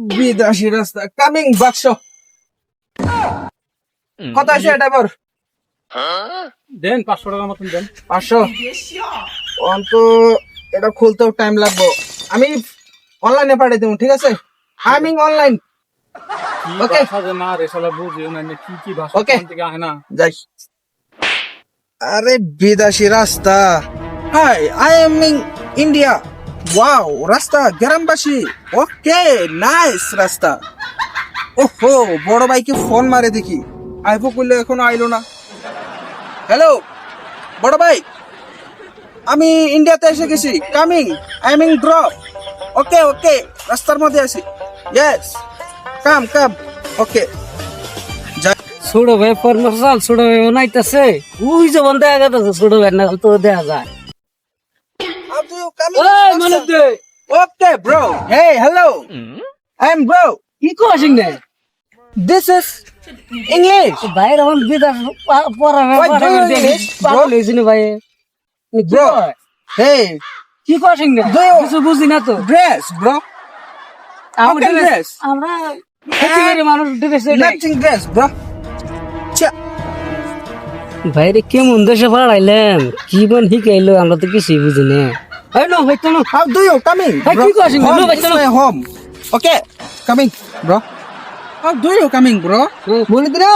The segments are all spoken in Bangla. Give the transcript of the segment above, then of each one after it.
বিদেশি রাস্তা কামিং বাক্স কত আছে ড্রাইভার? দেন 500 টাকার মতন দেন। 500 অন্ত এটা খুলতেও টাইম লাগবে। আমি অনলাইনে পাঠিয়ে দেবো, ঠিক আছে? আমিং অনলাইন। ওকে ওকে না রে শালা বুঝিও না কি কি ভাষা ওকে। কোন থেকে আয় না। যাই। আরে বিদেশি রাস্তা। Hi, I am in India. Wow, রাস্তা গ্রামবাসী। ওকে, নাইস রাস্তা। ওহো, বড় ভাইকে ফোন মারে দেখি, আইবো করলে এখনো আইলো না। হ্যালো বড় ভাই, আমি ইন্ডিয়াতে এসে গেছি। Coming, I am in drop. Okay okay, রাস্তার মধ্যে আছি। ইয়েস, কাম কাম। ওকে ছোট ভাই পরমাশাল ছোট ভাই বানাইতেছে ওই যে বন্ধ দেখা গেছে ছোট ভাই না তো দেখা যায় ওই মানে দে okay bro. Hey hello, I am bro. কি কইছিস না দিস ইজ ইংলিশ। ভাই রকম বিদাস পড়া Why do you English, bro? পাগল হইছিস ভাই ব্রো, হে কি কইছিস না Do you- কিছু বুঝি না তো ড্রেস ব্রো। আমরা can dress? আমরা খেতে মানুষ ড্রেস নাথিং ড্রেস ব্রো। ভাই রে কেমন দেশে পড়াইলেন কি বন শিখাইলো আমরা তো কিছুই বুঝি না এই নো ভাই চলো How do you coming? Hey, bro? keep watching me. Home, No, but it's no. my home. Okay, coming, bro. How do you coming, bro? বলে দিরা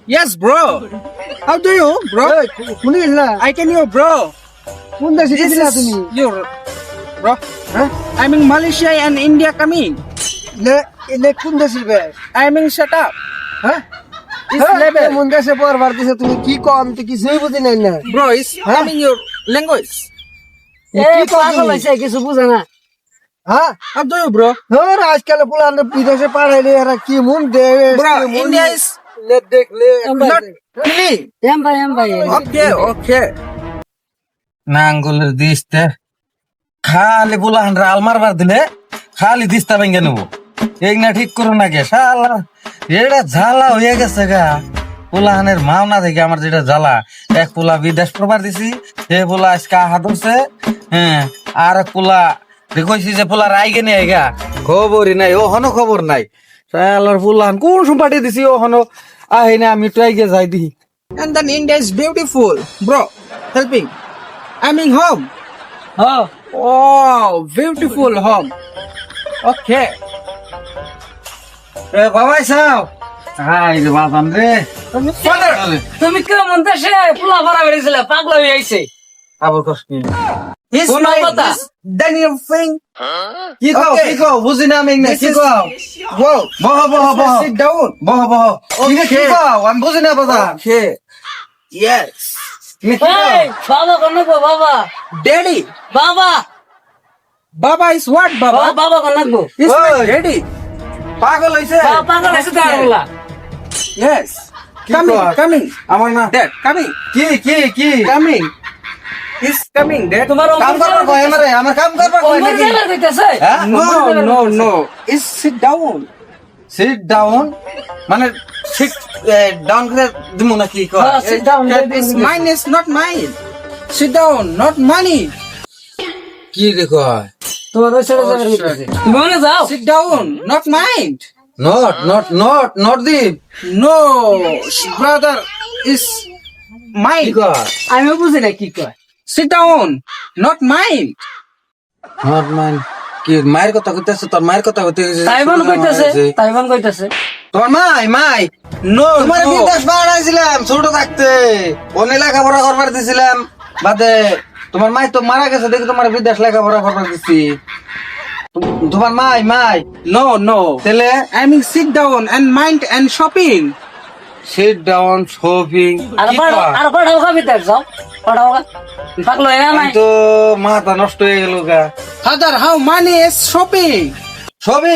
Yes, bro. How do you, bro? শুনি না I can you, bro. কোন দেশে This গেছিলা is তুমি your, bro. I'm in Malaysia and India coming. এলে কোন দেশে বে I'm in shut up. হ্যাঁ It's level. কোন দেশে পড়বার দিছে তুমি কি কম তো কিছুই বুঝি নাই না Bro, it's coming your language. এই পাগল হইছে কিছু বুঝে না Huh? How do you, bro? ধর আজকাল পুলান বিদেশে পাঠাইলে এরা কি মন দে Bro, India is লে দেখলে not really. এম ভাই Okay, okay. নাঙ্গলের দিসতে খালি বুলাহান আলমার বার দিলে খালি দিস্তা ভেঙে নেবো এই না ঠিক করো না গে শালা এটা জ্বালা হয়ে গেছে গা পোলাহানের মাওনা থেকে আমার যেটা জ্বালা এক পোলা বিদেশ প্রবার দিছি সে পোলা আজকে হাত ধরছে হ্যাঁ আর এক পোলা দেখছি যে পোলা রাইগে নিয়ে গা খবরই নাই ও হনো খবর নাই শালার পোলাহান কোন সময় পাঠিয়ে দিছি ও হনো আহি না আমি ট্রাই গে যাই দিই And then India is beautiful, bro. Helping. I'm in home. হ্যাঁ Oh, beautiful home. Okay. এ বাবাই সাও হাই রে বাবান রে Father. তুমি কেমন দেশে পোলা ভরা বেরিয়েছিল পাগল হয়ে আইছে আবার কষ্ট He's Kuna my pata. this Daniel thing. কি কও Okay. কি কও বুঝি না আমি না This কি is- কও Whoa. বহ বহ বহ Sit down. বহ বহ কি Okay. কও আমি বুঝি না বাবা Okay. Yes. তুমি কি কও এই বাবা কোন গো বাবা Daddy. বাবা Baba is what, Baba? বাবা কোন গো He's my Oi. daddy. পাগল হইছে পাগল আছে তারলা Yes. কি Coming, কয়? coming. আমার না Dad, coming. কি কি কি Coming. He's coming, Dad. তোমার কাম করবার কয় আমারে আমার কাম করবার কয় নাকি কইতাছে হ্যাঁ No, no. Is sit down. Sit down মানে সিট ডাউন করে দিমু নাকি কয় হ্যাঁ, sit down. That is mine is not mine. Sit down, not money. কি রে কয় তোমার ওই ছেলে যাবে কইতাছে তুমি মনে যাও Sit down, not mine. Not the No, brother is কি mine. কয় আমিও বুঝি না কি কয় Sit down, not mine. Not mine কি মায়ের কথা কইতেছে তোর মায়ের কথা কইতেছে তাইবান কইতাছে তোমার মাই No, তোমার no. বিদেশ বাড়াইছিলাম ছোট থাকতে অনেক লেখাপড়া করবার দিছিলাম বাদে তোমার মাই তো মারা গেছে দেখি তোমার বিদেশ লেখাপড়া করবার দিছি তোমার মাই No, no. তাহলে I mean sit down and mind and shopping. Sit down shopping আর পড়াও খাবি তার যাও পড়াও পাগল হয়ে নাই তো মাথা নষ্ট হয়ে গেল গা Father, how money is shopping? ছবি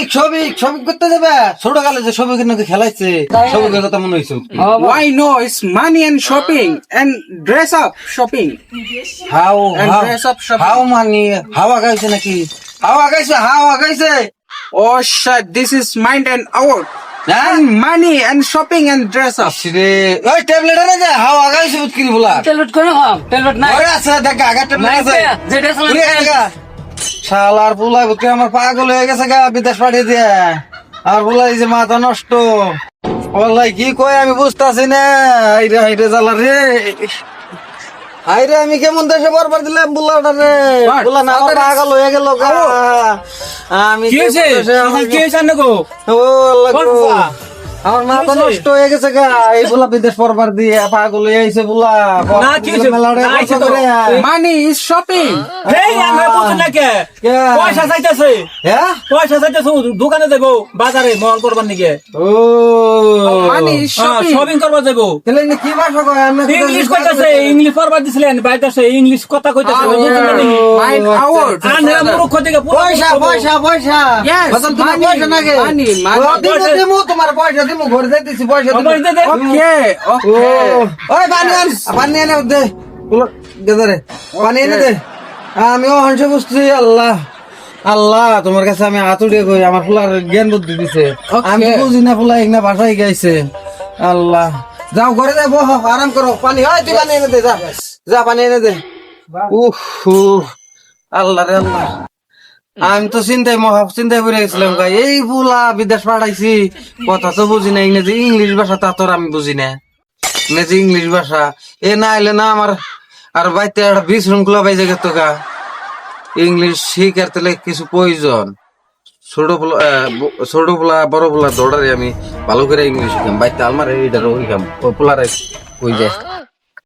করতে যাবে ছোট কালে যে ছবি নাকি খেলাইছে তাই? ছবির কথা মনে হয়েছে Why no? It's money and shopping and dress up shopping. How And dress up shopping. How money হাওয়া গাইছে নাকি হাওয়া গাইছে Oh shit, this is mind and out. হ্যাঁ And money and shopping and dress up. রে ওই ট্যাবলেট এনে যা হাওয়া গাইছে বুঝ কিনি বলা টেলবেট কোন টেলবেট নাই ওরে আছে দেখ আগা ট্যাবলেট আছে যেটা উড়ে গেছে গা। শালার পোলাই বুকে আমার পাগল হয়ে গেছে গা বিদেশ পাঠিয়ে দিয়ে আর পোলাই যে মাথা নষ্ট ওলাই কি কয় আমি বুঝতেছি না হাইরে হাইরে জ্বালা রে হাইরে আমি কেমন দেশে বরবার দিলাম বুলাটা রে বুলা না আমার পাগল হয়ে গেল গা আমি কি হয়েছে কি হয়েছে আন্নাগো ও আল্লাহ গো আমার মাথা নষ্ট হয়ে গেছে গা এই বুলা বিদেশ পরবার দিয়ে পাগল হয়ে আইছে বুলা না, কি হয়েছে? না, আইছে তো। মানি ইজ শপিং এই আমরা বুঝুন না কে পয়সা চাইতেছে হ্যাঁ পয়সা চাইতেছে দোকানে যাবো বাজারে মহল করবার নিকে ও মানি ইজ শপিং শপিং করবার যাবো তাহলে ইনি কি ভাষা কয় আমি তো ইংলিশ কইতাছে ইংলিশ করবার দিছিলেন বাইতাছে ইংলিশ কথা কইতাছে বুঝুন না নাকি? মাইন্ড আউট আন্না মূর্খ থেকে পুরো পয়সা পয়সা পয়সা Yes, বদল তোমার money, পয়সা নাকি money, money. ও, দিমু, দিমু, তোমার পয়সা দিমু ঘরে যাইতেছি পয়সা দিমু। আমার দে ওকে ও, ওকে ওই বানিয়ান পানি এনে দে গেদারে পানি এনে দে আমিও হাসে বুঝছি আল্লাহ আল্লাহ তোমার কাছে আমি হাত উঠে কই আমার ফুলার জ্ঞান বুদ্ধি দিছে Okay. আমি তো বুঝি না ফুলা এক না ভাষাই গাইছে আল্লাহ যাও ঘরে যাই বহ আরাম করো পানি হয় তুই পানি এনে দে যা যা পানি এনে দে উফ আল্লাহ রে আল্লাহ আমি তো চিন্তায় পড়ে গেছিলাম ভাই এই বুলা বিদেশ পাঠাইছি কথা তো বুঝি না ইংরেজি ইংলিশ ভাষা তা তোর আমি বুঝি না ইংরেজি ইংলিশ ভাষা এ না এলে না আমার আর বাইতে একটা বিশৃঙ্খলা বাইজে গেত গা ইংলিশ শিখার তাহলে কিছু প্রয়োজন ছোট পোলা বড় পোলা দৌড়ারে আমি ভালো করে ইংলিশ শিখাম বাইতে আলমারে এইটার ওই খাম পোলারে কই যায়